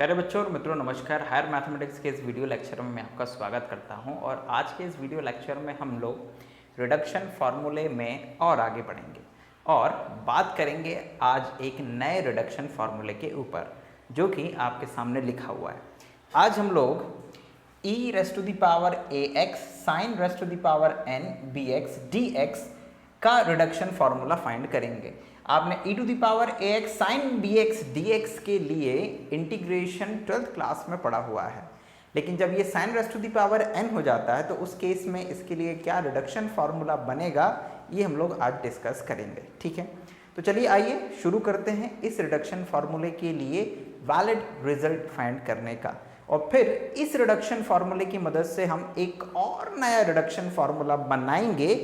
प्यारे बच्चों और मित्रों नमस्कार। हायर मैथमेटिक्स के इस वीडियो लेक्चर में मैं आपका स्वागत करता हूं और आज के इस वीडियो लेक्चर में हम लोग रिडक्शन फार्मूले में और आगे बढ़ेंगे और बात करेंगे आज एक नए रिडक्शन फार्मूले के ऊपर जो कि आपके सामने लिखा हुआ है। आज हम लोग e raise to the power ax sin raise to the power n bx dx का रिडक्शन फार्मूला फाइंड करेंगे। आपने e to the power ax sin bx dx के लिए इंटीग्रेशन 12th क्लास में पढ़ा हुआ है, लेकिन जब ये sin raise to the power n हो जाता है तो उस केस में इसके लिए क्या रिडक्शन फार्मूला बनेगा ये हम लोग आज डिस्कस करेंगे। ठीक है, तो चलिए आइए शुरू करते हैं इस रिडक्शन फार्मूले के लिए वैलिड रिजल्ट फाइंड करने का, और फिर इस रिडक्शन फार्मूले की मदद से हम एक और नया रिडक्शन फार्मूला बनाएंगे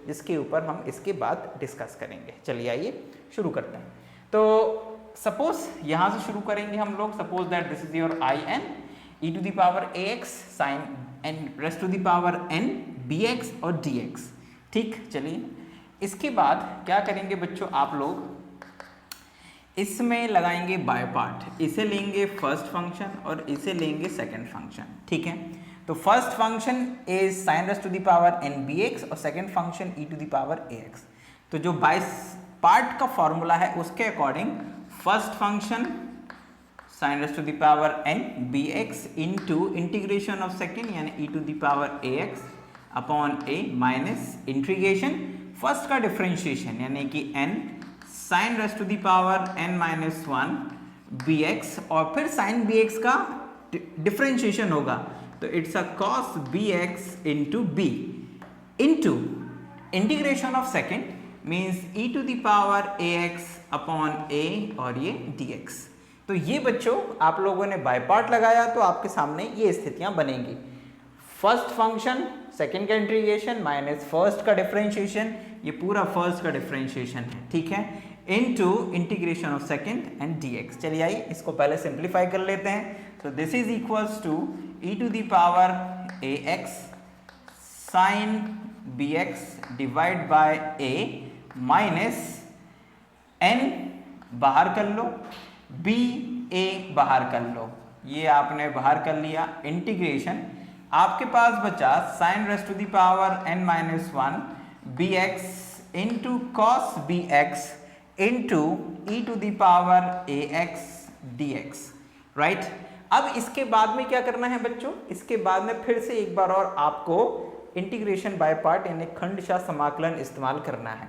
जिसके ऊपर हम इसके बाद डिस्कस करेंगे। चलिए आइए शुरू करते हैं। तो सपोज यहाँ से शुरू करेंगे हम लोग। Suppose that this is your I n e to the power a x sine n raise to the power n b x और डी एक्स। ठीक, चलिए इसके बाद क्या करेंगे बच्चों, आप लोग इसमें लगाएंगे बाय पार्ट। इसे लेंगे फर्स्ट फंक्शन और इसे लेंगे सेकंड फंक्शन। ठीक है, तो first function is sine raise to the power n b x और second function e to the power a x. तो जो बाय पार्ट का फॉर्मूला है उसके according first function sine raise to the power n b x into integration of second यानी e to the power a x upon a minus integration first का differentiation यानी कि n sine raise to the power n minus one b x और फिर sine b x का differentiation होगा तो it's a cos bx into b into integration of second means e to the power ax upon a और ये dx। तो ये बच्चों आप लोगों ने बाय पार्ट लगाया तो आपके सामने ये स्थितियां बनेंगी। फर्स्ट फंक्शन सेकेंड का इंटीग्रेशन माइनस फर्स्ट का डिफ्रेंशिएशन, ये पूरा फर्स्ट का डिफ्रेंशिएशन है। ठीक है, into integration of second and dx। चलिए आइए इसको पहले सिंप्लीफाई कर लेते हैं। तो this is equals to e to the power ax sin bx divide by a minus n बाहर कर लो b a बाहर कर लो, ये आपने बाहर कर लिया। इंटीग्रेशन आपके पास बचा sin raise to the power n minus one b x into cos b x into e to the power a x d x. Right, अब इसके बाद में क्या करना है बच्चों, इसके बाद में फिर से एक बार और आपको इंटीग्रेशन बाय पार्ट यानी खंडशः समाकलन इस्तेमाल करना है।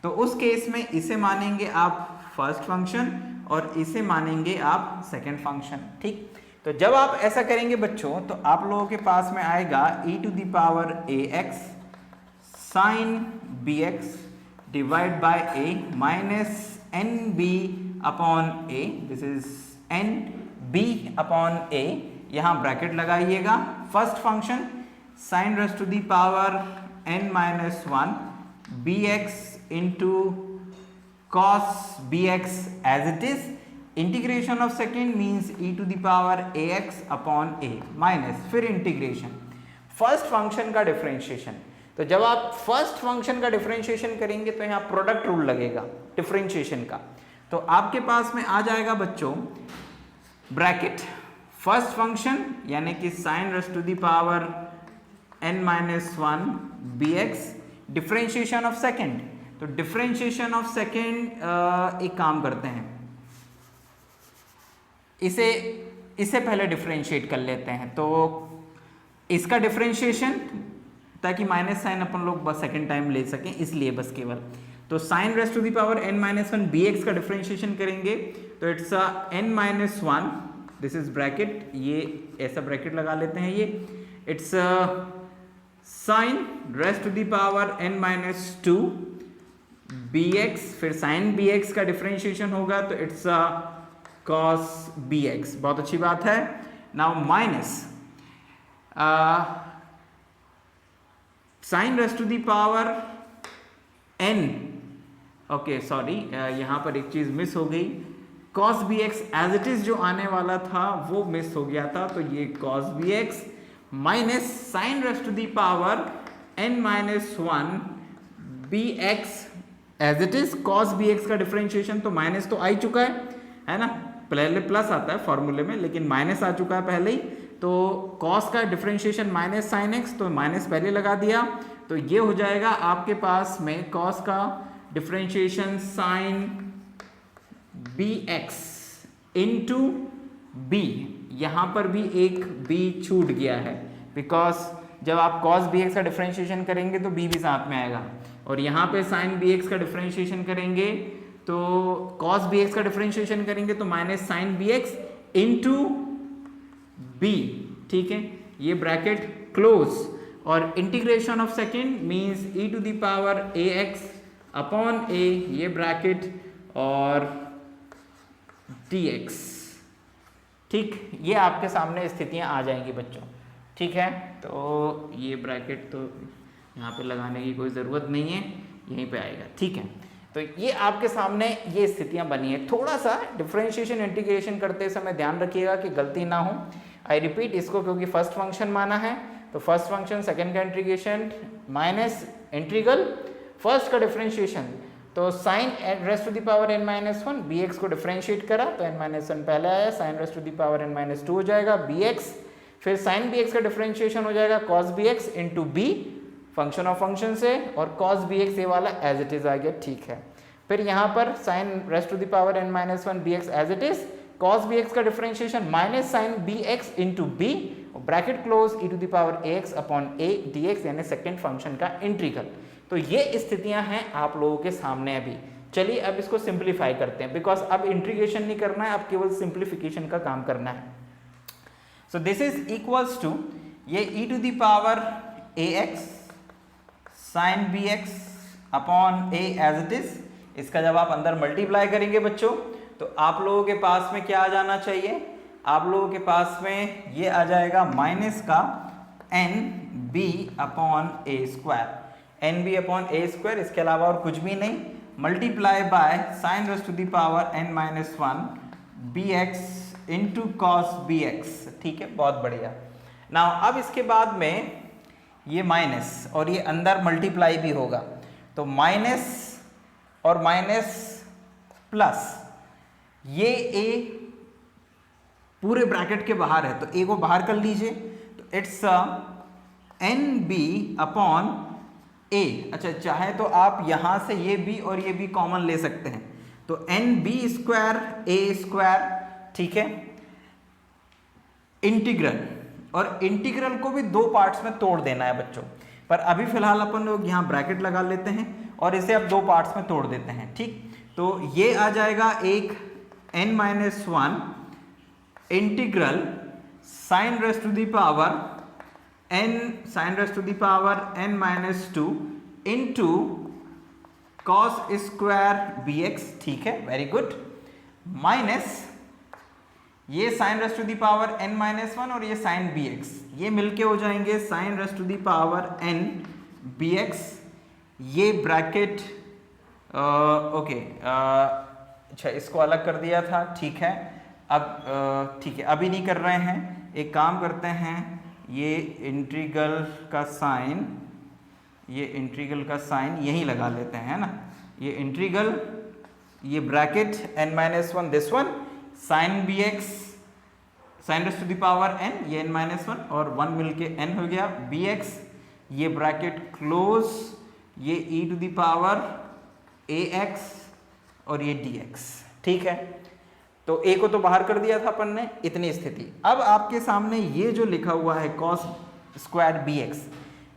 तो उस केस में इसे मानेंगे आप फर्स्ट फंक्शन और इसे मानेंगे आप सेकंड फंक्शन। ठीक, तो जब आप ऐसा करेंगे बच्चों तो आप लोगों के पास में आएगा e to the power a x sine b x divide by a minus n b upon a, this is n b upon a, यहाँ ब्रैकेट लगाइएगा। First function sine raise to the power n minus one b x into cos b x as it is. Integration of second means e to the power a x upon a minus फिर integration first function का differentiation. तो जब आप first function का differentiation करेंगे तो यहाँ product rule लगेगा डिफ्रेंशिएशन का। तो आपके पास में आ जाएगा बच्चों ब्रैकेट फर्स्ट फंक्शन यानी कि sine raise to the power n minus one b x differentiation of second. तो डिफ्रेंशिएशन ऑफ सेकेंड एक काम करते हैं, इसे पहले डिफ्रेंशिएट कर लेते हैं। तो इसका डिफ्रेंशिएशन ताकि माइनस साइन अपन लोग बस सेकेंड टाइम ले सकें इसलिए बस केवल। तो sine raise to the power n minus one b x का डिफ्रेंशिएशन करेंगे तो it's n minus one, this is bracket, ये ऐसा ब्रैकेट लगा लेते हैं, ये it's sine raise to the power n minus two b x, फिर साइन बी एक्स का डिफ्रेंशिएशन होगा तो इट्स कॉस बी एक्स। बहुत अच्छी बात है। Now minus sine raise to the power n, okay sorry यहाँ पर एक चीज मिस हो गई, cos b x as it is जो आने वाला था वो मिस हो गया था। तो ये cos b x minus sine raise to the power n minus one b x as it is. Cos b x का डिफ्रेंशिएशन तो माइनस तो आ ही चुका है ना, पहले प्लस आता है फॉर्मूले में, लेकिन माइनस आ चुका है पहले ही, तो कॉस का डिफरेंशिएशन माइनस साइन एक्स, तो माइनस पहले लगा दिया, तो ये हो जाएगा आपके पास में कॉस का differentiation sine b x into b. यहाँ पर भी एक b छूट गया है, बिकॉज जब आप cos bx का डिफरेंशिएशन करेंगे तो b भी साथ में आएगा, और यहाँ पे sin bx का डिफरेंशिएशन करेंगे तो cos bx का डिफरेंशिएशन करेंगे तो minus sine bx into b, ठीक है, ये ब्रैकेट क्लोज, और integration of second means e to the power ax upon a, ये ब्रैकेट और dx, ठीक, ये आपके सामने स्थितियां आ जाएंगी बच्चों, ठीक है। तो ये ब्रैकेट तो यहाँ पे लगाने की कोई ज़रूरत नहीं है, यहीं पे आएगा, ठीक है। तो ये आपके सामने ये स्थितियां बनी है। थोड़ा सा डिफरेंशिएशन इंटीग्रेशन करते समय ध्यान रखिएगा कि गलती ना हो। आई रिपीट इसको, क्योंकि फर्स्ट फंक्शन माना है, तो फर्स्ट फंक्शन सेकेंड का इंटीग्रेशन माइनस इंटीग्रल फर्स्ट का डिफरेंशिएशन, तो sine rest to the power n minus one, b x को डिफरेंशिएट करा तो n माइनस वन पहले आया, sine rest to the power n minus two हो जाएगा बी एक्स, फिर साइन बी एक्स का डिफरेंशिएशन हो जाएगा cos b x into b function of function से, और कॉस बी एक्स ये वाला एज इट इज आ गया, ठीक है। फिर यहाँ पर sine rest to the power n minus one b x as it is, cos b x का differentiation minus sine b x into b, bracket close e to the power a x upon a d x, यानी second function का integral. तो ये स्थितियां हैं आप लोगों के सामने अभी। चलिए अब इसको सिंप्लीफाई करते हैं, बिकॉज अब इंटीग्रेशन नहीं करना है, अब केवल सिंप्लीफिकेशन का काम करना है। So this is equals to ये e to the power a x sine b x upon a as it is, इसका जब आप अंदर मल्टीप्लाई करेंगे बच्चों तो आप लोगों के पास में क्या आ जाना चाहिए, आप लोगों के पास में ये आ जाएगा माइनस का n b upon a square, n b upon a square, इसके अलावा और कुछ भी नहीं, multiply by sine rest to the power n minus one b x into cos b x, ठीक है, बहुत बढ़िया। नाउ अब इसके बाद में ये माइनस और ये अंदर मल्टीप्लाई भी होगा, तो माइनस और माइनस प्लस, ये ए पूरे ब्रैकेट के बाहर है तो ए को बाहर कर लीजिए, तो इट्स एन बी अपॉन ए। अच्छा, चाहे तो आप यहां से ये बी और ये बी कॉमन ले सकते हैं, तो एन बी स्क्वायर ए स्क्वायर, ठीक है, इंटीग्रल, और इंटीग्रल को भी दो पार्ट्स में तोड़ देना है बच्चों, पर अभी फिलहाल अपन लोग यहाँ ब्रैकेट लगा लेते हैं और इसे अब दो पार्ट्स में तोड़ देते हैं, ठीक। तो ये आ जाएगा एक n minus one integral sine rest to the power n sine rest to the power n minus two into cos square b x, ठीक है, वेरी गुड, माइनस ये sine rest to the power n minus one और ये sine b x, ये मिलके हो जाएंगे sine rest to the power n b x, ये ब्रैकेट ओके, अच्छा इसको अलग कर दिया था, ठीक है। अब ठीक है, अभी नहीं कर रहे हैं, एक काम करते हैं, ये इंटीग्रल का साइन, ये इंटीग्रल का साइन यहीं लगा लेते हैं ना, ये इंटीग्रल, ये bracket n minus one this one, sine b x sine rest to the power n, ये n माइनस वन और वन मिलके n हो गया, बी एक्स, ये ब्रैकेट क्लोज, ये e to the power a x और ये डी एक्स, ठीक है। तो a को तो बाहर कर दिया था अपन ने, इतनी स्थिति। अब आपके सामने ये जो लिखा हुआ है cos स्क्वायर बी एक्स,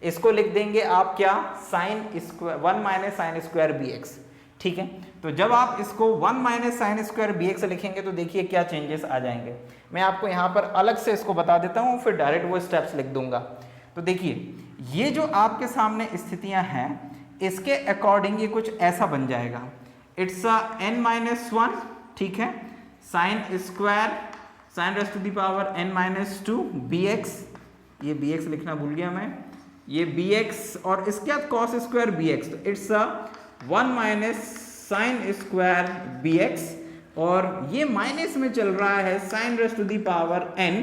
इसको लिख देंगे आप क्या, sine square one minus sine square b x, ठीक है। तो जब आप इसको one minus sine square b x लिखेंगे तो देखिए क्या चेंजेस आ जाएंगे। मैं आपको यहाँ पर अलग से इसको बता देता हूँ, फिर डायरेक्ट वो स्टेप्स लिख दूंगा। तो देखिए ये जो आपके सामने स्थितियाँ हैं, इसके अकॉर्डिंग ये कुछ ऐसा बन जाएगा, इट्स n माइनस वन, ठीक है, sine square sine rest to the power n minus two b x, ये बी एक्स लिखना भूल गया मैं, ये बी एक्स और इसके बाद कॉस स्क्वायर बी एक्स, तो it's one minus sine square b x, और ये माइनस में चल रहा है sine rest to the power n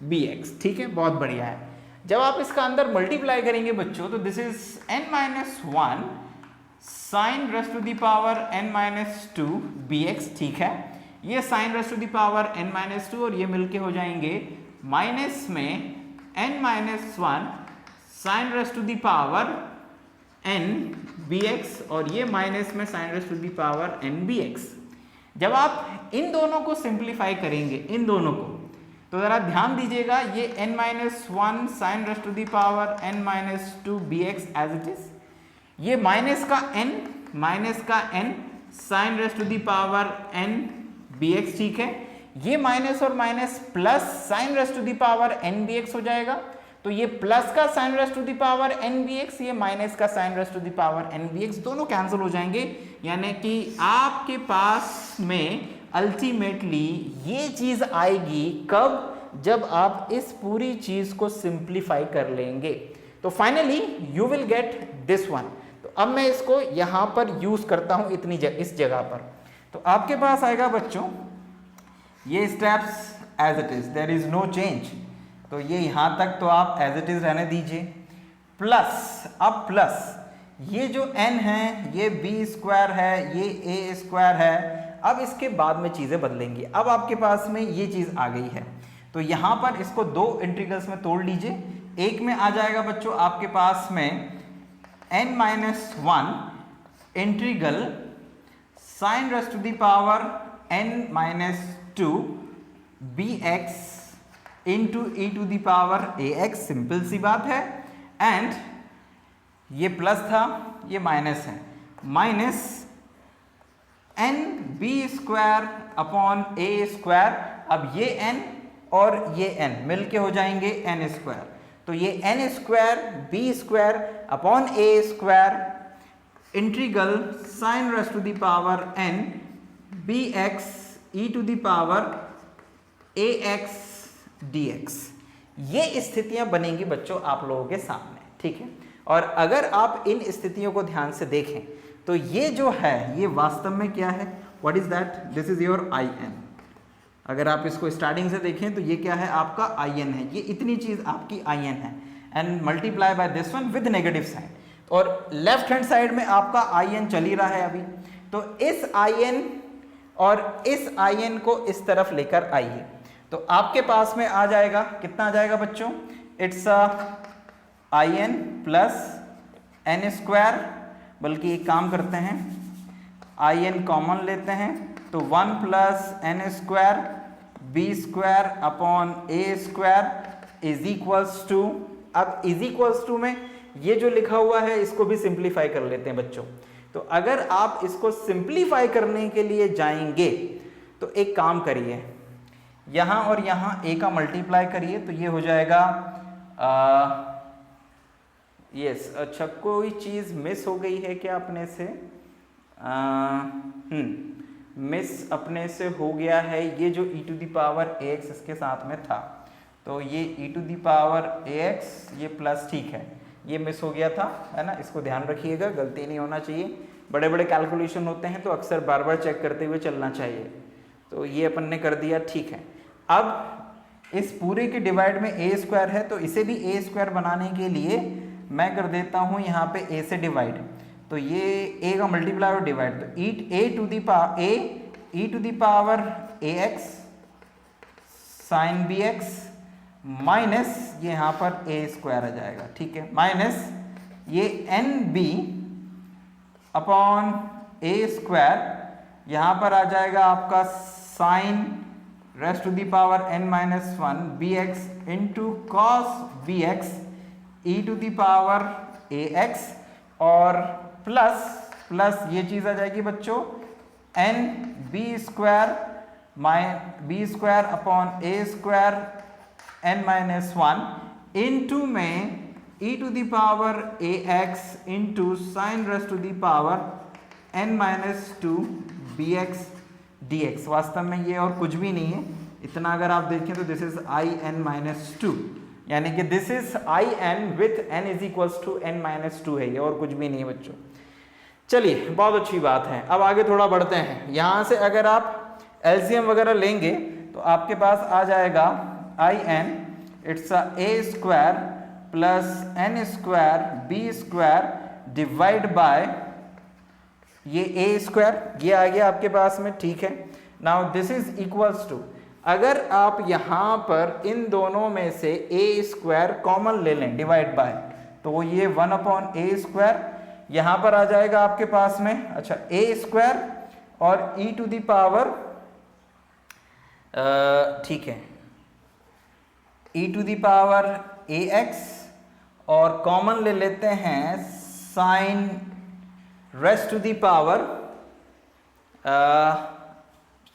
b x, ठीक है, बहुत बढ़िया है। जब आप इसका अंदर मल्टीप्लाई करेंगे बच्चों, तो this is n minus one sine rest to the power n minus two b x, ठीक है, ये sine rest to the power n-2 और ये मिलके हो जाएंगे माइनस में n-1 sine rest to the power n bx और ये माइनस में sine rest to the power n bx। जब आप इन दोनों को सिंप्लीफाई करेंगे, इन दोनों को, तो जरा ध्यान दीजिएगा, ये n-1 sine rest to the power n-2 bx as it is, ये माइनस का n sine rest to the power n bx, ठीक है। ये माइनस और minus plus sine rest to the power n bx हो जाएगा, तो ये प्लस का sine rest to the power n bx, ये माइनस का sine rest to the power n bx, दोनों कैंसिल हो जाएंगे। यानी कि आपके पास में अल्टीमेटली ये चीज आएगी कब, जब आप इस पूरी चीज को सिंप्लीफाई कर लेंगे, तो finally you will get this one. तो अब मैं इसको यहां पर यूज करता हूं इस जगह पर, तो आपके पास आएगा बच्चों ये steps as it is, there is no change, तो ये यहां तक तो आप एज इट इज रहने दीजिए, प्लस अब प्लस ये जो n है ये b स्क्वायर है, ये a स्क्वायर है। अब इसके बाद में चीजें बदलेंगी, अब आपके पास में ये चीज आ गई है, तो यहां पर इसको दो इंटीग्रल्स में तोड़ लीजिए। एक में आ जाएगा बच्चों आपके पास में n-1 integral sine rest to the power n-2 bx into e to the power ax, simple सी बात है। एंड ये प्लस था, ये माइनस है, minus n b square upon a square. अब ये n और ये n मिलके हो जाएंगे n स्क्वायर, तो ये n square b square upon a square integral sine rest to the power n bx e to the power ax dx। ये स्थितियां बनेंगी बच्चों आप लोगों के सामने, ठीक है। और अगर आप इन स्थितियों को ध्यान से देखें तो ये जो है ये वास्तव में क्या है, what is that, this is your I n. अगर आप इसको स्टार्टिंग से देखें तो ये क्या है, आपका आई एन है, ये इतनी चीज आपकी आई एन है, and multiply by this one with negative sign, और लेफ्ट हैंड साइड में आपका आई एन चल ही रहा है अभी। तो इस आई एन और इस आई एन को इस तरफ लेकर आइए, तो आपके पास में आ जाएगा, कितना आ जाएगा बच्चों, it's I n plus n square, बल्कि एक काम करते हैं आई एन कॉमन लेते हैं, तो 1 plus n square b square upon a square is equals to, अब इज इक्वल्स टू में ये जो लिखा हुआ है इसको भी सिंप्लीफाई कर लेते हैं बच्चों। तो अगर आप इसको सिंप्लीफाई करने के लिए जाएंगे तो एक काम करिए, यहां और यहां a का मल्टीप्लाई करिए, तो ये हो जाएगा यस अच्छा कोई चीज मिस हो गई है क्या अपने से, मिस अपने से हो गया है, ये जो e to the power ax इसके साथ में था, तो ये e to the power ax ये प्लस, ठीक है, ये मिस हो गया था, है ना, इसको ध्यान रखिएगा, गलती नहीं होना चाहिए। बड़े बड़े कैलकुलेशन होते हैं तो अक्सर बार बार चेक करते हुए चलना चाहिए, तो ये अपन ने कर दिया, ठीक है। अब इस पूरे के डिवाइड में a स्क्वायर है, तो इसे भी a स्क्वायर बनाने के लिए मैं कर देता हूं यहाँ पे a से डिवाइड, तो ये a का मल्टीप्लाई और डिवाइड, तो e to the power ax sine bx minus ये यहाँ पर a स्क्वायर आ जाएगा, ठीक है, माइनस ये nb अपॉन a स्क्वायर, यहाँ पर आ जाएगा आपका sine rest to the power n-1 bx into cos bx e to the power ax, और प्लस ये चीज आ जाएगी बच्चों n b square upon a square n-1 into में e to the power ax into sine rest to the power n-2 bx dx। वास्तव में ये और कुछ भी नहीं है, इतना अगर आप देखें तो दिस इज आई एन -2, यानी कि this is I n with n is equals to n-2 है, ये और कुछ भी नहीं है बच्चों। चलिए बहुत अच्छी बात है, अब आगे थोड़ा बढ़ते हैं। यहाँ से अगर आप एलसीएम वगैरह लेंगे तो आपके पास आ जाएगा I n, it's a square plus n square b square divide by ये a स्क्वायर, ये आ गया आपके पास में, ठीक है। Now this is equals to, अगर आप यहां पर इन दोनों में से ए स्क्वायर कॉमन ले लें डिवाइड बाय, तो ये 1/a स्क्वायर यहां पर आ जाएगा आपके पास में। अच्छा, ए स्क्वायर और e टू द पावर, ठीक है, e to the power ax, और कॉमन ले लेते हैं sine rest to the power,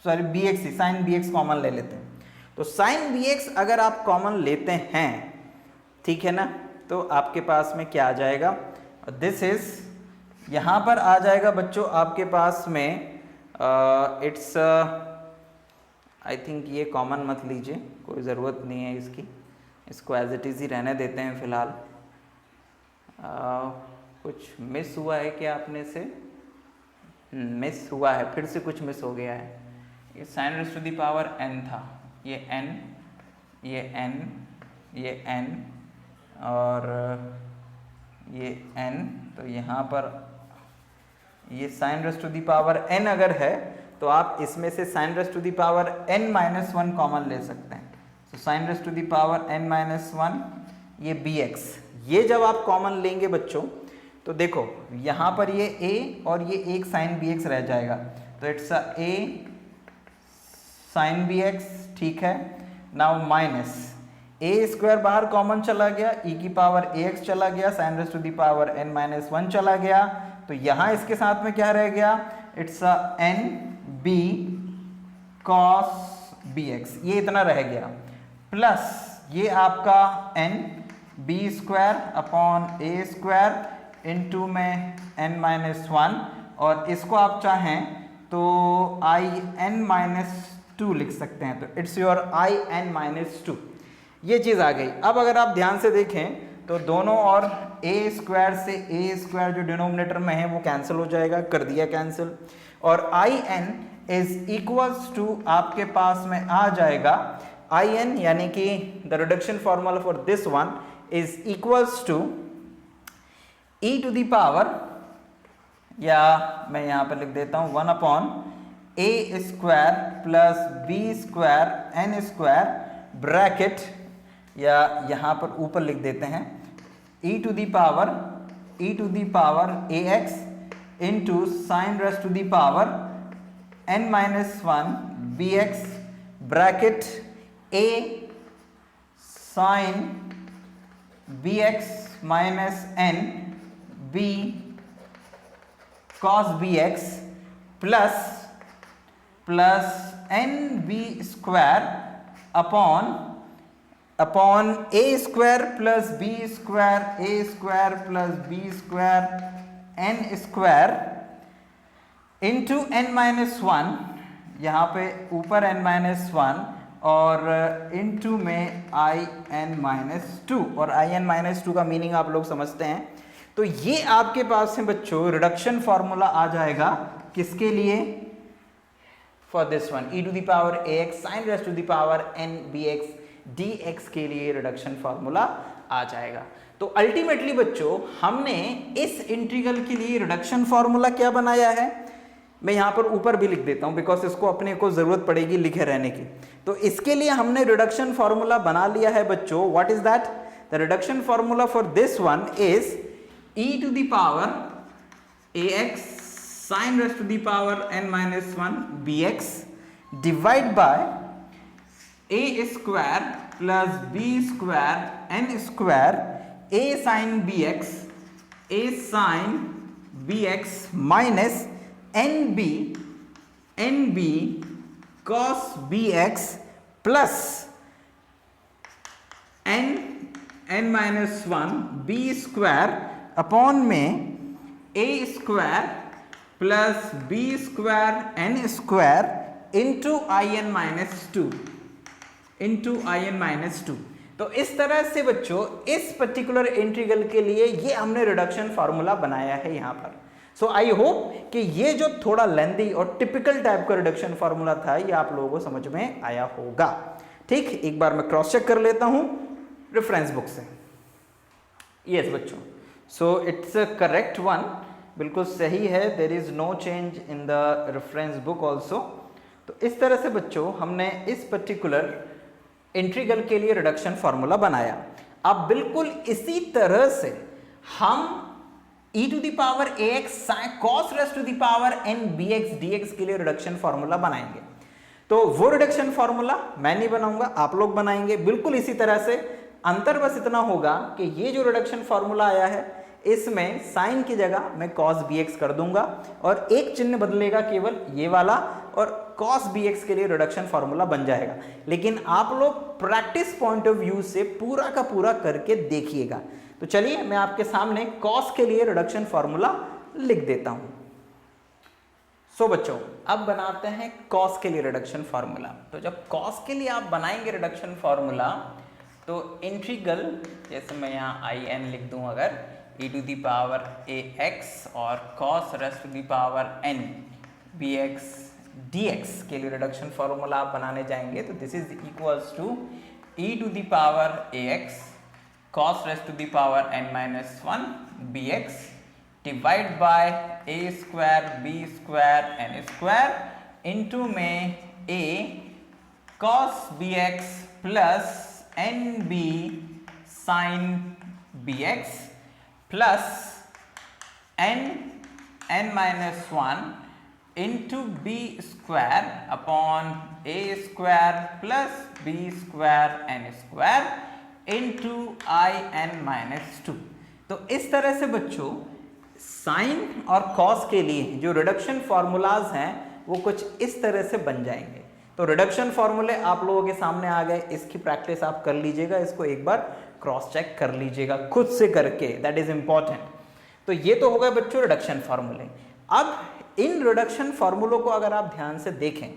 sorry bx, sine bx common ले लेते हैं। तो साइन bx अगर आप कॉमन लेते हैं, ठीक है ना, तो आपके पास में क्या आ जाएगा, दिस इज यहां पर आ जाएगा बच्चों आपके पास में, इट्स आई थिंक ये कॉमन मत लीजिए, कोई ज़रूरत नहीं है इसकी, इसको एज इट इज़ ही रहने देते हैं फिलहाल। कुछ मिस हुआ है क्या आपने से? मिस हुआ है, फिर से कुछ मिस हो गया है। ये sine raise to the power n था, ये n, ये n, ये n और ये n, तो यहाँ पर ये sine raise to the power n अगर है तो आप इसमें से sine raise to the power n-1 common ले सकते हैं। तो sine raise to the power n-1, ये bx, ये जब आप कॉमन लेंगे बच्चों तो देखो यहाँ पर ये a और ये एक साइन bx रह जाएगा, तो इट्स a साइन bx, ठीक है। नाउ माइनस a स्क्वायर बाहर कॉमन चला गया, e की पावर ax चला गया, sine raise to the power n-1 चला गया, तो यहाँ इसके साथ में क्या रह गया, it's n b cos bx, ये इतना रह गया, प्लस ये आपका n b square upon a square into में n-1, और इसको आप चाहें तो i n-2 लिख सकते हैं, तो इट्स योर i n-2, ये चीज़ आ गई। अब अगर आप ध्यान से देखें तो दोनों और a स्क्वायर से a स्क्वायर जो डिनोमिनेटर में है वो कैंसिल हो जाएगा, कर दिया कैंसिल, और i n is equals to आपके पास में आ जाएगा i n, यानी कि the reduction formula for this one is equals to e to the power, या मैं यहाँ पर लिख देता हूँ 1/a square plus b square n square bracket, या यहाँ पर ऊपर लिख देते हैं e to the power ax into sine raise to the power n-1 bx bracket a sine bx minus n b cos bx plus n b square upon a square plus b square, a square plus b square n square into n-1, यहाँ पे ऊपर n-1 और into में in-2, और in-2 का meaning आप लोग समझते हैं। तो ये आपके पास है बच्चों रिडक्शन फॉर्मूला आ जाएगा, किसके लिए, for this one e to the power ax sine raise to the power n bx dx के लिए रिडक्शन फॉर्मूला आ जाएगा। तो अल्टीमेटली बच्चों हमने इस इंटीग्रल के लिए रिडक्शन फॉर्मूला क्या बनाया है, मैं यहाँ पर ऊपर भी लिख देता हूँ बिकॉज इसको अपने को जरूरत पड़ेगी लिखे रहने की। तो इसके लिए हमने रिडक्शन फॉर्मूला बना लिया है बच्चों, what is that, the reduction formula for this one is e to the power ax sine raise to the power n-1 bx divide by a square plus b square n square a sine bx minus nb cos bx plus n-1 b square upon में a square plus b square n square into in-2 तो इस तरह से बच्चों इस particular integral के लिए ये हमने रिडक्शन फॉर्मूला बनाया है यहाँ पर। सो आई होप कि ये जो थोड़ा लेंथी और टिपिकल टाइप का रिडक्शन फॉर्मूला था ये आप लोगों को समझ में आया होगा। ठीक, एक बार मैं क्रॉस चेक कर लेता हूँ रेफरेंस बुक से। यस बच्चों, so it's a correct one, बिल्कुल सही है, there is no change in the reference book also. तो इस तरह से बच्चों हमने इस पर्टिकुलर इंटीग्रल के लिए रिडक्शन फॉर्मूला बनाया। अब बिल्कुल इसी तरह से हम e to the power ax cos raise to the power n bx dx के लिए रिडक्शन फॉर्मूला बनाएंगे। तो वो रिडक्शन फॉर्मूला मैं नहीं बनाऊंगा, आप लोग बनाएंगे बिल्कुल इसी तरह से। अंतर बस इतना होगा कि ये जो रिडक्शन फॉर्मूला आया है इसमें साइन की जगह मैं cos bx कर दूंगा और एक चिन्ह बदलेगा केवल ये वाला, और cos bx के लिए रिडक्शन फॉर्मूला बन जाएगा। लेकिन आप लोग प्रैक्टिस पॉइंट ऑफ व्यू से पूरा का पूरा करके देखिएगा। तो चलिए मैं आपके सामने cos के लिए रिडक्शन फॉर्मूला लिख देता हूं। सो बच्चों अब बनाते हैं cos के लिए रिडक्शन फॉर्मूला। तो जब cos के लिए आप बनाएंगे रिडक्शन फॉर्मूला तो इंटीग्रल, जैसे मैं यहाँ आई एन लिख दूं अगर, e to the power ax और cos raise to the power n bx dx के लिए रिडक्शन फॉर्मूला आप बनाने जाएंगे तो this is equals to e to the power ax cos raise to the power n minus 1 bx divide by a square b square n square into में a cos bx plus nb sin bx plus n minus 1 into b square upon a square plus b square n square into I n minus 2। तो इस तरह से बच्चों sign और cos के लिए जो रिडक्शन फॉर्मूलाज हैं वो कुछ इस तरह से बन जाएंगे। तो रिडक्शन फॉर्मूले आप लोगों के सामने आ गए, इसकी प्रैक्टिस आप कर लीजिएगा, इसको एक बार क्रॉस चेक कर लीजिएगा खुद से करके, दैट इज इंपॉर्टेंट। तो ये तो हो गए बच्चों रिडक्शन फॉर्मूले। अब इन रिडक्शन फॉर्मूलों को अगर आप ध्यान से देखें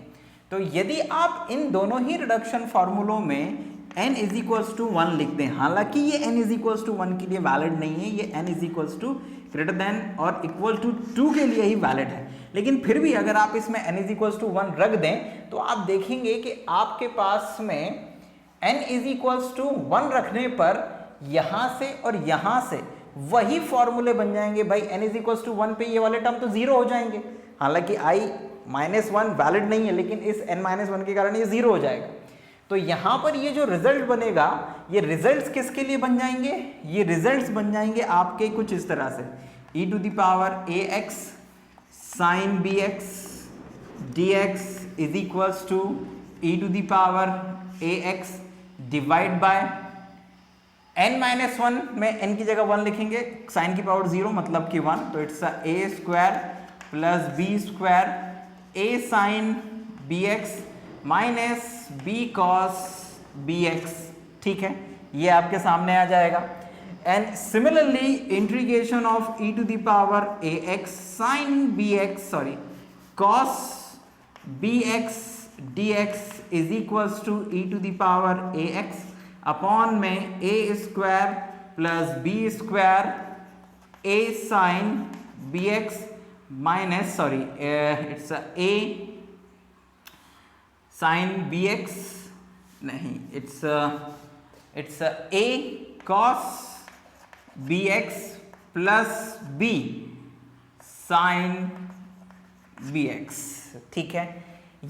तो यदि आप इन दोनों ही रिडक्शन फॉर्मूलों में n इज इक्वल्स टू 1 लिख दें, हालांकि ये n इज इक्वल्स टू 1 के लिए वैलिड नहीं है, ये n is equals to greater than और इक्वल टू 2 के लिए ही वैलिड है, लेकिन फिर भी अगर आप इसमें n इज इक्वल्स टू 1 रख दें तो आप देखेंगे कि आपके पास में n इज इक्वल्स टू 1 रखने पर यहां से और यहां से वही फॉर्मूले बन जाएंगे भाई। n इज इक्वल्स टू 1 पे ये वाले टर्म तो जीरो हो जाएंगे, हालांकि i माइनस 1 वैलिड नहीं है लेकिन इस n माइनस 1 के कारण ये जीरो हो जाएगा। तो यहां पर ये जो रिजल्ट बनेगा ये रिजल्ट्स किसके लिए बन जाएंगे, ये रिजल्ट्स बन जाएंगे आपके कुछ इस तरह से e to the power ax sin bx dx is equals to e to the power ax divide by n minus 1 में n की जगह 1 लिखेंगे, साइन की पावर 0 मतलब कि 1, तो it's a square plus b square a sine bx minus b cos bx, ठीक है, ये आपके सामने आ जाएगा। And similarly integration of e to the power ax sin bx sorry cos bx dx is equals to e to the power ax upon में a square plus b square a sin bx minus sorry it's a sin bx नहीं, it's a cos bx plus b sin bx, ठीक है।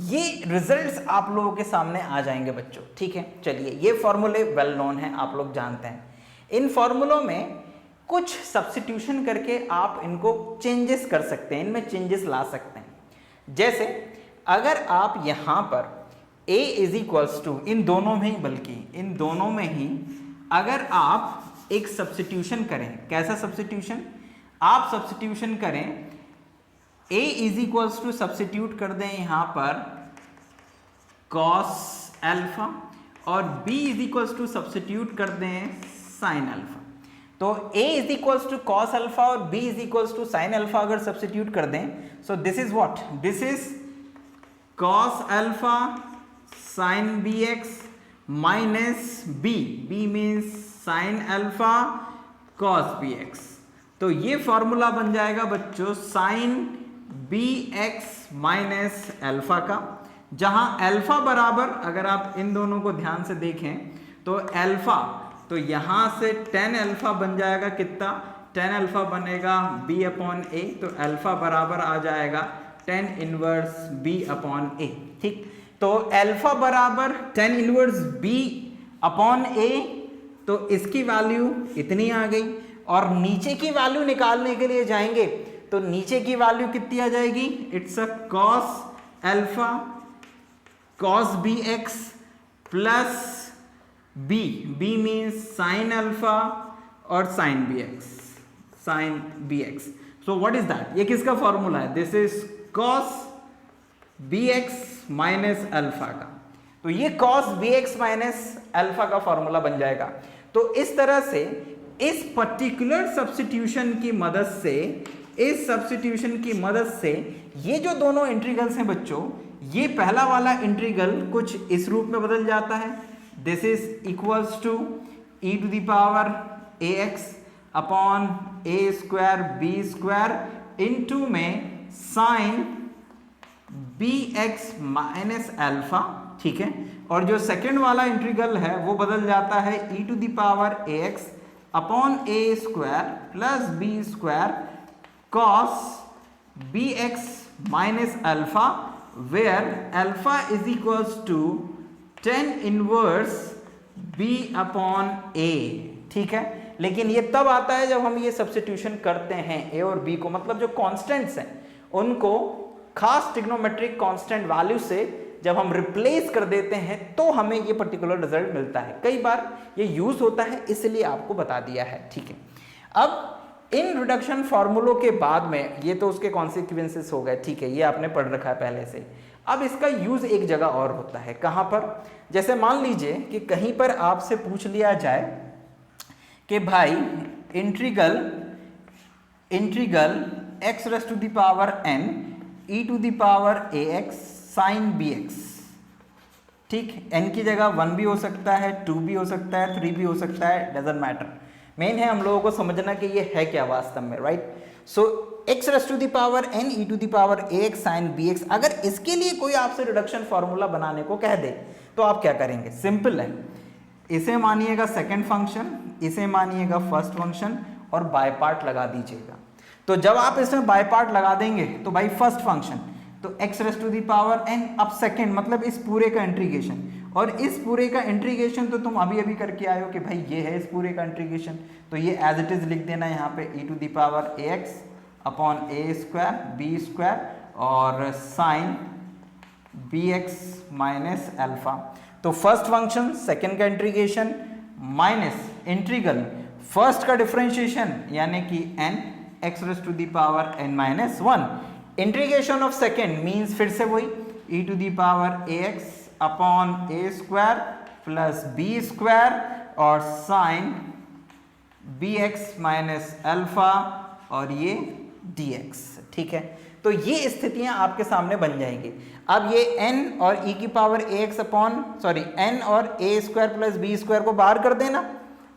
ये results आप लोगों के सामने आ जाएंगे बच्चों, ठीक है। चलिए ये फॉर्मूले वेल नोन है, आप लोग जानते हैं। इन फॉर्मूलों में कुछ सब्स्टिट्यूशन करके आप इनको चेंजेस कर सकते हैं, इनमें चेंजेस ला सकते हैं। जैसे अगर आप यहाँ पर a इज इक्वल्स टू, इन दोनों में ही, बल्कि इन दोनों में ही अगर आप एक सब्स्टिट्यूशन करें, कैसा सब्स्टिट्यूशन, आप सब्स्टिट्यूशन करें a is equals to substitute कर दें यहाँ पर cos अल्फा और b is equals to substitute कर दें sin अल्फा। तो a is equals to cos alpha और b is equals to sin alpha अगर सब्स्टिट्यूट कर दें, so this is what, this is cos alpha sin bx minus b, b means sin alpha cos bx। तो ये formula बन जाएगा बच्चों sin bx minus alpha का, जहां अल्फा बराबर, अगर आप इन दोनों को ध्यान से देखें तो अल्फा, तो यहां से tan अल्फा बन जाएगा कितना, tan अल्फा बनेगा b अपॉन a, तो अल्फा बराबर आ जाएगा tan inverse b upon a। ठीक, तो अल्फा बराबर tan inverse b upon a, तो इसकी वैल्यू इतनी आ गई। और नीचे की वैल्यू निकालने के लिए जाएंगे तो नीचे की वैल्यू कितनी आ जाएगी, it's a cos alpha cos bx plus b, b means sine alpha और sine bx। So what is that, ये किसका फॉर्मूला है, this is cos bx minus alpha का। तो ये cos bx माइनस अल्फा का फॉर्मूला बन जाएगा। तो इस तरह से इस पर्टिकुलर सब्स्टिट्यूशन की मदद से ये जो दोनों इंटीग्रल्स हैं बच्चों, ये पहला वाला इंटीग्रल कुछ इस रूप में बदल जाता है, this is equals to e to the power ax upon a square b square into में साइन bx माइनस अल्फा। ठीक है, और जो सेकंड वाला इंटीग्रल है वो बदल जाता है e to the power ax upon a square plus b square cos bx minus alpha, where alpha is equals to tan inverse b upon a। ठीक है, लेकिन ये तब आता है जब हम ये सब्स्टिट्यूशन करते हैं a और b को, मतलब जो कांस्टेंट्स हैं उनको खास ट्रिग्नोमेट्रिक कांस्टेंट वैल्यू से जब हम रिप्लेस कर देते हैं तो हमें ये पर्टिकुलर रिजल्ट मिलता है। कई बार ये यूज होता है, इसलिए आपको बता दिया है। ठीक है, अब इन रिडक्शन फॉर्मूलों के बाद में ये तो उसके कॉन्सिक्वेंसेस हो गए। ठीक है, ये आपने पढ़ रखा है पहले से। अब इसका यूज एक जगह और होता है, कहां पर, जैसे मान लीजिए कि कहीं पर आपसे पूछ लिया जाए कि भाई integral x raise to the power n e to the power ax sine bx। ठीक, n की जगह 1 भी हो सकता है, 2 भी हो सकता है, 3 भी हो सकता है, डजंट मैटर। मेन है हम लोगों को समझना कि ये है क्या वास्तव में, right. So x raise to the power n e to the power ax sine bx, अगर इसके लिए कोई आपसे रिडक्शन फॉर्मूला बनाने को कह दे तो आप क्या करेंगे, सिंपल है, इसे मानिएगा सेकंड फंक्शन, इसे मानिएगा फर्स्ट फंक्शन और बाय पार्ट लगा दीजिएगा। तो जब आप इसमें बाय पार्ट लगा देंगे तो भाई फर्स्ट फंक्शन तो x raise to the power n, अब सेकंड मतलब इस पूरे का इंटीग्रेशन, और इस पूरे का इंटीग्रेशन तो तुम अभी अभी करके आए हो कि भाई ये है इस पूरे का इंटीग्रेशन, तो ये एज इट इज लिख देना यहाँ पे e to the power ax upon a square b square और साइन bx माइनस अल्फा। तो फर्स्ट फंक्शन सेकंड का इंटीग्रेशन माइनस इंटीग्रल फर्स्ट का डिफरेंशिएशन यानी कि n x raise to the power n minus 1। Integration of second means फिर से वही e to the power ax upon a square plus b square और sine bx minus alpha और ये dx। ठीक है, तो ये स्थितियां आपके सामने बन जाएंगी। अब ये n और e की पावर ax अपॉन n और a square plus b square को बाहर कर देना।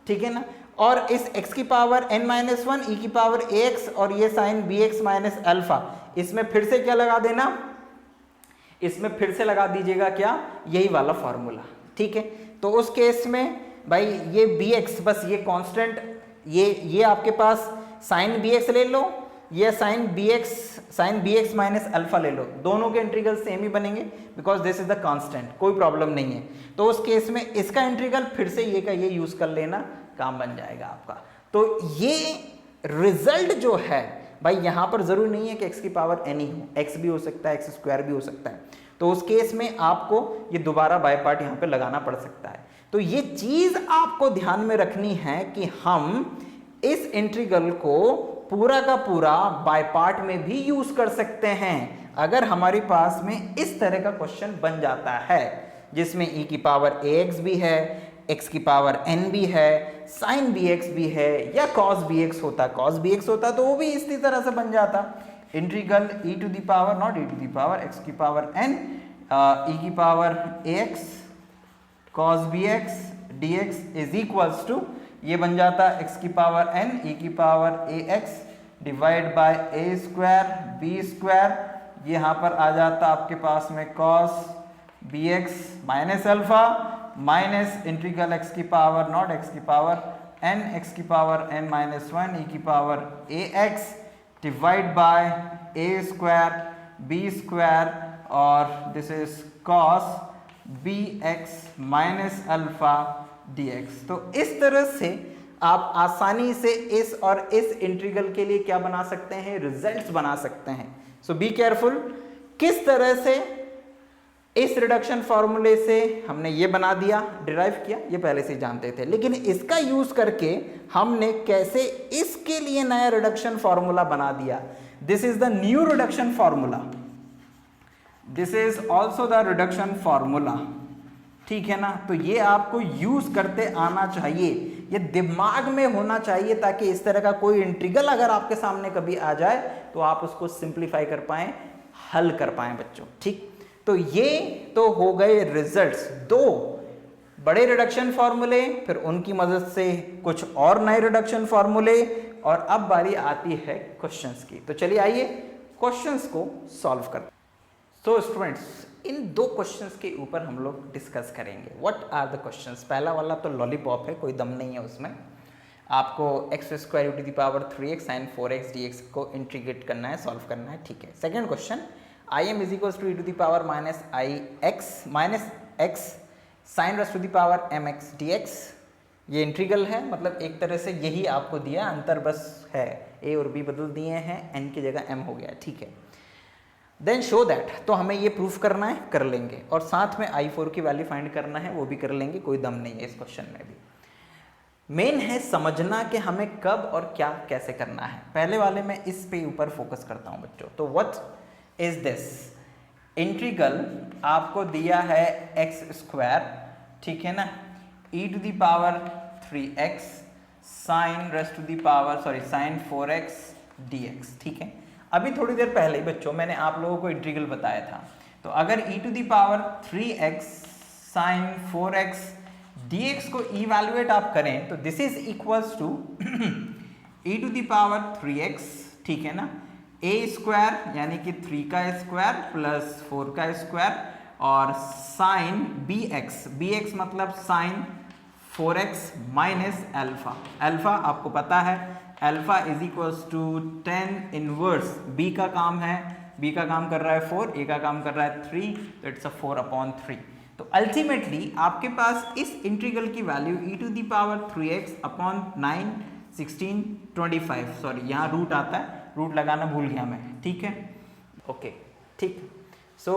ठीक है ना, और इस x की पावर n माइनस 1 e की पावर ax और ये साइन bx माइनस अल्फा, इसमें फिर से क्या लगा देना, इसमें फिर से लगा दीजिएगा क्या, यही वाला फॉर्मूला। ठीक है, तो उस केस में भाई ये bx बस ये कांस्टेंट, ये आपके पास साइन bx ले लो, ये साइन bx माइनस अल्फा ले लो, दोनों के इंटीग्रल सेम ही बनेंगे because this is the constant, कोई प्रॉब्लम नहीं है। तो उस केस में इसका इंटीग्रल फिर से ये का ये यूज कर लेना, काम बन जाएगा आपका। तो ये रिजल्ट जो है भाई यहाँ पर जरूरी नहीं है कि x की पावर n ही हो, x भी हो सकता है, x स्क्वायर भी हो सकता है। तो उस केस में आपको ये दोबारा बाय पार्ट यहाँ पे लगाना पड़ सकता है। तो ये चीज आपको ध्यान में रखनी है कि हम इस इंटीग्रल को पूरा का पूरा बाय पार्ट में भी यूज कर सकते हैं अगर हमारे पास में इस तरह का क्वेश्चन बन जाता है जिसमें e की पावर ax भी है, x की पावर n भी है, साइन bx भी है, या cos bx होता तो वो भी इसी तरह से बन जाता। Integral e to the power not e to the power x की पावर n e की power ax cos bx dx is equals to, ये बन जाता x की पावर n e की power ax divide by a square b square, ये यहाँ पर आ जाता आपके पास में cos bx minus alpha minus integral x की पावर नॉट x की पावर n x की पावर n माइनस 1 e की power ax divide by a square b square और this is cos b x minus alpha d x. तो इस तरह से आप आसानी से इस और इस इंटीग्रल के लिए क्या बना सकते हैं, रिजल्ट्स बना सकते हैं। सो बी केयरफुल। किस तरह से इस रिडक्शन फॉर्मूले से हमने ये बना दिया, डिराइव किया, ये पहले से जानते थे, लेकिन इसका यूज करके हमने कैसे इसके लिए नया रिडक्शन फॉर्मूला बना दिया। This is the new reduction formula, this is also the reduction formula, ठीक है ना। तो ये आपको यूज करते आना चाहिए, ये दिमाग में होना चाहिए, ताकि इस तरह का कोई इंटीग्रल अगर आपके सामने कभी आ जाए तो आप उसको सिंप्लीफाई कर पाएं, हल कर पाएं बच्चों, ठीक। तो ये तो हो गए रिजल्ट्स, दो बड़े रिडक्शन फॉर्मूले, फिर उनकी मदद से कुछ और नए रिडक्शन फॉर्मूले, और अब बारी आती है क्वेश्चंस की। तो चलिए आइए क्वेश्चंस को सॉल्व करते हैं। सो स्टूडेंट्स, इन दो क्वेश्चंस के ऊपर हम लोग डिस्कस करेंगे। What are the questions? पहला वाला तो लॉलीपॉप है, कोई दम नहीं है उसमें। आपको x square u to the power 3x sine 4x dx को इंटीग्रेट करना है, सॉल्व करना है, ठीक है। Second question, I m is equals to e to the power minus i x minus x sine race to the power m x d x. ये integral है, मतलब एक तरह से यही आपको दिया, अंतर बस है, ए और बी बदल दिए हैं, एन की जगह एम हो गया, ठीक है। देन शो दैट, तो हमें ये प्रूफ करना है, कर लेंगे, और साथ में I4 की वैल्यू फाइंड करना है, वो भी कर लेंगे, कोई दम नहीं है इस क्वेश्चन में भी। मेन है समझना कि हमें कब और क्या कैसे करना है। पहले वाले में इस पे ऊपर फोकस करता हूं बच्चों। तो व्हाट इज दिस इंटीग्रल? आपको दिया है एक्स स्क्वायर, ठीक है ना, e to the power 3x sine race to the power sine 4x dx, ठीक है। अभी थोड़ी देर पहले ही बच्चों मैंने आप लोगों को इंटीग्रल बताया था। तो अगर e to the power 3x sine 4x dx को इवैल्यूएट आप करें तो this is equals to e to the power 3x, ठीक है ना, a स्क्वायर यानी कि 3 का स्क्वायर प्लस 4 का स्क्वायर और साइन bx मतलब sine 4x minus alpha. Alpha आपको पता है, alpha is equals to 10 inverse, b का काम है, बी का काम कर रहा है 4, ए का काम कर रहा है 3, तो इट्स अ 4/3। तो अल्टीमेटली आपके पास इस इंटीग्रल की value e to the power 3x upon 9 16 25, sorry यहाँ रूट आता है, रूट लगाना भूल गया मैं, ठीक है, ओके, ठीक। सो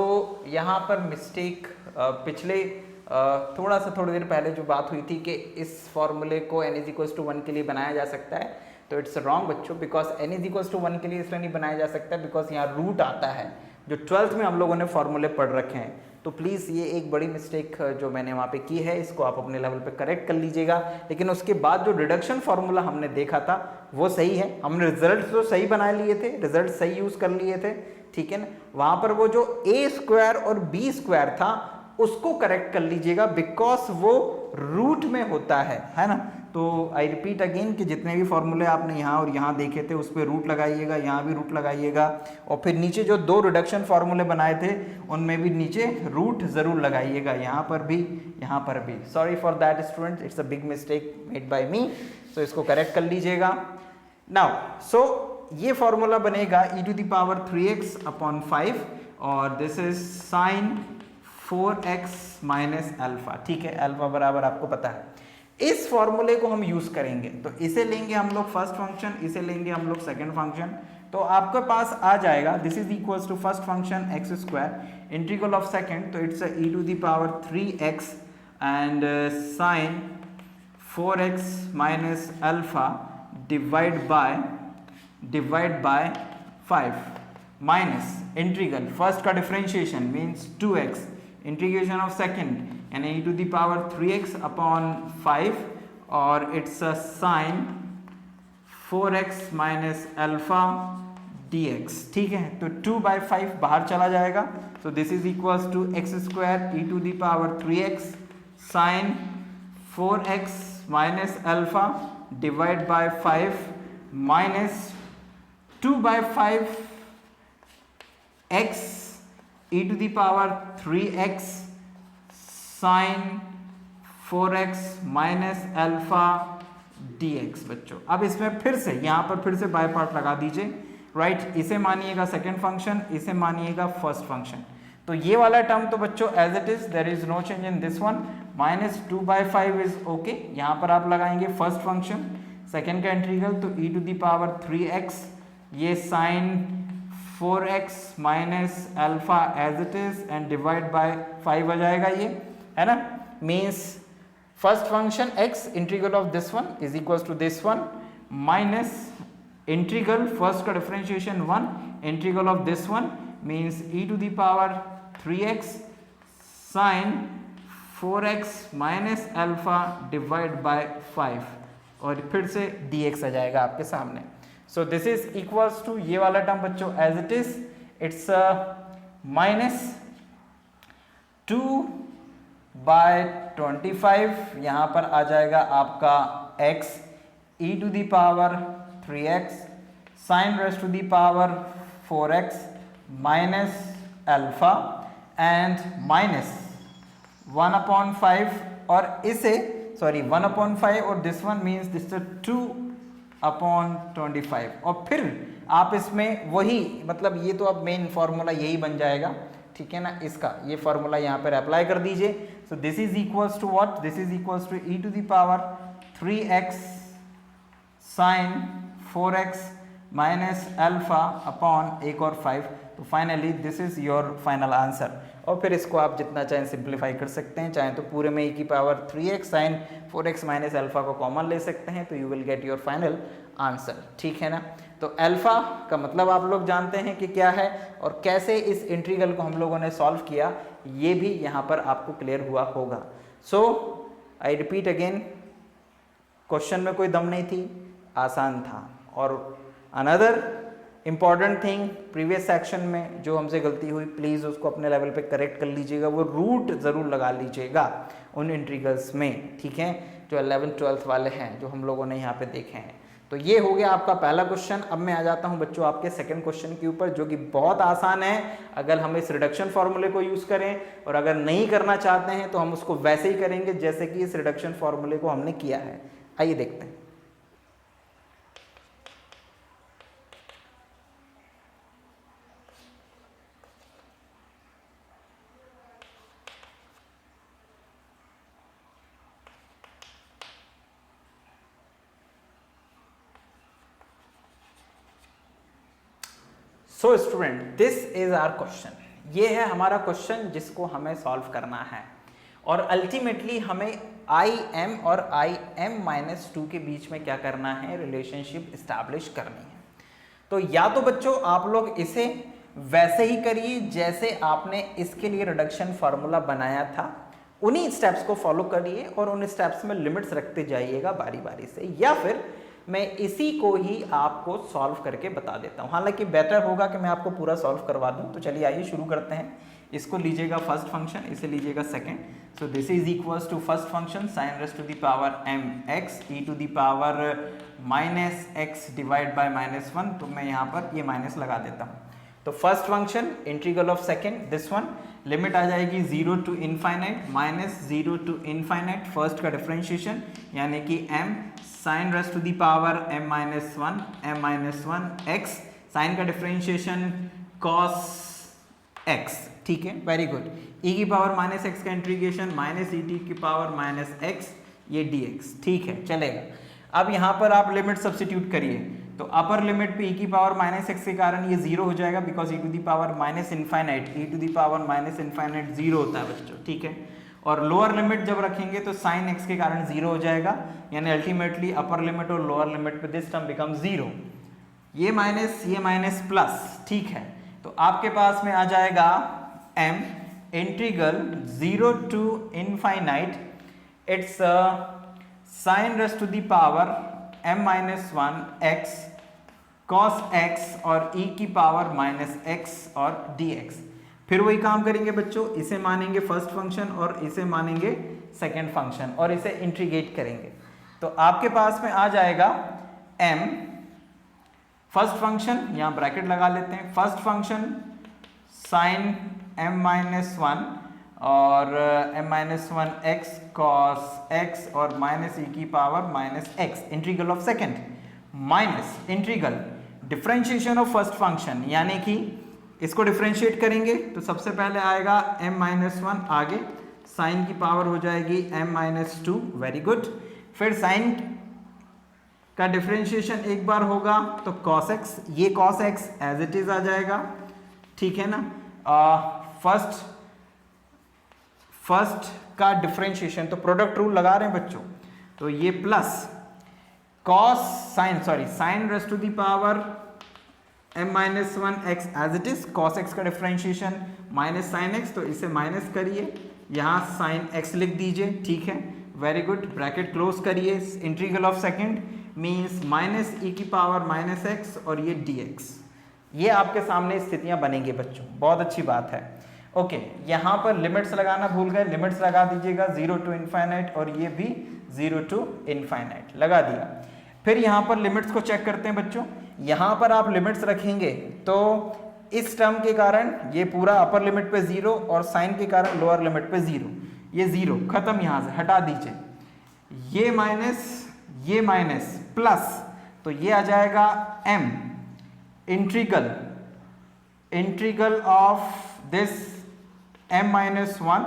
यहाँ पर मिस्टेक पिछले थोड़ी देर पहले जो बात हुई थी कि इस फॉर्मूले को n इज इक्वल्स टू 1 के लिए बनाया जा सकता है, तो इट्स रॉन्ग बच्चों, because n is equals to 1 के लिए इसलिए नहीं बनाया जा सकता बिकॉज यहाँ रूट आता है, जो 12th में हम लोगों ने फॉर्मूले पढ़ रखे हैं। तो प्लीज़ ये एक बड़ी मिस्टेक जो मैंने वहाँ पे की है, इसको आप अपने लेवल पे करेक्ट कर लीजिएगा। लेकिन उसके बाद जो रिडक्शन फॉर्मूला हमने देखा था वो सही है, हमने रिजल्ट तो सही बना लिए थे, रिजल्ट सही यूज़ कर लिए थे, ठीक है ना। वहाँ पर वो जो a स्क्वायर और b स्क्वायर था उसको करेक्ट कर लीजिएगा, बिकॉज वो रूट में होता है ना। तो आई रिपीट अगेन कि जितने भी फॉर्मूले आपने यहाँ और यहाँ देखे थे उस पर रूट लगाइएगा, यहाँ भी रूट लगाइएगा, और फिर नीचे जो दो रिडक्शन फॉर्मूले बनाए थे उनमें भी नीचे रूट ज़रूर लगाइएगा, यहाँ पर भी, यहाँ पर भी। Sorry for that students, it's a big mistake made by me, तो इसको करेक्ट कर लीजिएगा। नाउ सो ये फॉर्मूला बनेगा e to the power 3x upon 5 और this is sine 4x minus alpha, ठीक है। अल्फा बराबर आपको पता है। इस फॉर्मूले को हम यूज करेंगे, तो इसे लेंगे हम लोग फर्स्ट फंक्शन, इसे लेंगे हम लोग सेकंड फंक्शन, तो आपके पास आ जाएगा this is equals to first function x square integral of second, तो it's e to the power 3x and sine 4x minus alpha divide by 5 minus integral first का differentiation means 2x, integration of second यानी e to the power 3x upon 5 और it's a sine 4x minus alpha dx, ठीक है। तो 2/5 बाहर चला जाएगा, तो this is equals to x square e to the power 3x sine 4x minus alpha divide by 5 minus 2/5 x e to the power 3x sine 4x minus alpha dx बच्चों। अब इसमें फिर से यहाँ पर फिर से बाय पार्ट लगा दीजिए, राइट, इसे मानिएगा सेकेंड फंक्शन, इसे मानिएगा फर्स्ट फंक्शन। तो ये वाला टर्म तो बच्चों as it is, there is no change in this one. -2/5 is okay. यहाँ पर आप लगाएंगे फर्स्ट फंक्शन, सेकेंड का इंटीग्रल, तो e to the power 3x, ये sine 4x minus alpha as it is and divide by 5 आ जाएगा ये, है ना। Means first function x integral of this one is equal to this one minus integral first का differentiation 1 integral of this one means e to the power 3x sine 4x minus alpha divide by 5 और फिर से dx आ जाएगा आपके सामने। So this is equals to ये वाला टर्म बच्चों एज इट इज, इट्स -2/25, यहाँ पर आ जाएगा आपका x e to the power 3x sine race to the power 4x minus alpha and minus 1/5 और इसे सॉरी 1/5 और दिस वन मीन्स दिस 2/25 और फिर आप इसमें वही मतलब ये तो अब मेन फॉर्मूला यही बन जाएगा, ठीक है ना। इसका ये फॉर्मूला यहाँ पर अप्लाई कर दीजिए। So this is equals to what, this is equals to e to the power 3x sine 4x minus alpha upon 1 और 5। तो finally this is your final answer. और फिर इसको आप जितना चाहें सिंप्लीफाई कर सकते हैं, चाहे तो पूरे में e की power 3x sine 4x minus alpha को कॉमन ले सकते हैं, तो you will get your final answer, ठीक है ना। तो अल्फा का मतलब आप लोग जानते हैं कि क्या है और कैसे इस इंटीग्रल को हम लोगों ने सॉल्व किया, ये भी यहाँ पर आपको क्लियर हुआ होगा। सो आई रिपीट अगेन, क्वेश्चन में कोई दम नहीं थी, आसान था। और another important thing, previous section में जो हमसे गलती हुई प्लीज़ उसको अपने लेवल पे करेक्ट कर लीजिएगा, वो रूट ज़रूर लगा लीजिएगा उन इंटीग्रल्स में, ठीक है, जो 11th 12th वाले हैं जो हम लोगों ने यहाँ पे देखे हैं। तो ये हो गया आपका पहला क्वेश्चन। अब मैं आ जाता हूँ बच्चों आपके सेकंड क्वेश्चन के ऊपर, जो कि बहुत आसान है अगर हम इस रिडक्शन फार्मूले को यूज़ करें, और अगर नहीं करना चाहते हैं तो हम उसको वैसे ही करेंगे जैसे कि इस रिडक्शन फार्मूले को हमने किया है। आइए देखते हैं। So student, this is our question. ये है हमारा क्वेश्चन जिसको हमें सॉल्व करना है, और अल्टीमेटली हमें im और im-2 के बीच में क्या करना है, रिलेशनशिप इस्टेब्लिश करनी है। तो या तो बच्चों आप लोग इसे वैसे ही करिए जैसे आपने इसके लिए रिडक्शन फार्मूला बनाया था, उन्हीं स्टेप्स को फॉलो करिए और उन स्टेप्स में लिमिट्स रखते जाइएगा बारी बारी से, या फिर मैं इसी को ही आपको सॉल्व करके बता देता हूँ। हालांकि बेटर होगा कि मैं आपको पूरा सॉल्व करवा दूँ। तो चलिए आइए शुरू करते हैं। इसको लीजिएगा फर्स्ट फंक्शन, इसे लीजिएगा second. So this is equals to first function sine race to the power mx e to the power minus x divide by -1। तो मैं यहाँ पर ये माइनस लगा देता हूँ। तो first function integral of second, this one, limit आ जाएगी 0 to infinite minus 0 to infinite first का डिफरेंशिएशन, यानी कि m sine race to the power m-1 x, sine का डिफरेंशिएशन cos x, ठीक है, वेरी गुड। e की पावर -x का इंटीग्रेशन माइनस e की पावर -x, ये dx, ठीक है, चलेगा। अब यहाँ पर आप लिमिट सब्स्टिट्यूट करिए, तो अपर लिमिट पे e की पावर -x के कारण ये 0 हो जाएगा, because e to the power minus infinite, e to the power minus infinite 0 होता है बच्चों, ठीक है। और लोअर लिमिट जब रखेंगे तो साइन x के कारण 0 हो जाएगा, यानी अल्टीमेटली अपर लिमिट और लोअर लिमिट पे दिस टर्म बिकम 0, ये माइनस प्लस, ठीक है। तो आपके पास में आ जाएगा m integral 0 to infinite, it's sine race to the power m-1 x cos x और e की पावर -x और dx। फिर वही काम करेंगे बच्चों, इसे मानेंगे फर्स्ट फंक्शन और इसे मानेंगे सेकंड फंक्शन और इसे इंटीग्रेट करेंगे। तो आपके पास में आ जाएगा m फर्स्ट फंक्शन, यहाँ ब्रैकेट लगा लेते हैं, फर्स्ट फंक्शन साइन m-1 और m-1 x cos x और माइनस e की power -x, integral of second, minus integral differentiation of first function, यानी कि इसको डिफरेंशिएट करेंगे तो सबसे पहले आएगा m-1, आगे साइन की पावर हो जाएगी m-2, वेरी गुड। फिर साइन का डिफरेंशिएशन एक बार होगा तो cos x, ये cos x as it is आ जाएगा, ठीक है ना। फर्स्ट का डिफरेंशिएशन तो प्रोडक्ट रूल लगा रहे हैं बच्चों, तो ये plus sine rest to the power m-1 x as it is, cos x का डिफरेंशिएशन माइनस साइन x, तो इसे माइनस करिए, यहाँ साइन x लिख दीजिए, ठीक है, वेरी गुड। ब्रैकेट क्लोज करिए, integral of second means minus e की पावर माइनस x और ये dx। ये आपके सामने स्थितियां बनेंगी बच्चों, बहुत अच्छी बात है। ओके, यहाँ पर लिमिट्स लगाना भूल गए, लिमिट्स लगा दीजिएगा 0 to इनफाइनाइट और ये भी 0 to इनफाइनाइट लगा दिया। फिर यहाँ पर लिमिट्स को चेक करते हैं बच्चों। यहाँ पर आप लिमिट्स रखेंगे तो इस टर्म के कारण ये पूरा अपर लिमिट पे 0 और साइन के कारण लोअर लिमिट पे 0, ये 0 खत्म, यहाँ से हटा दीजिए, ये माइनस प्लस, तो ये आ जाएगा m integral of this m-1,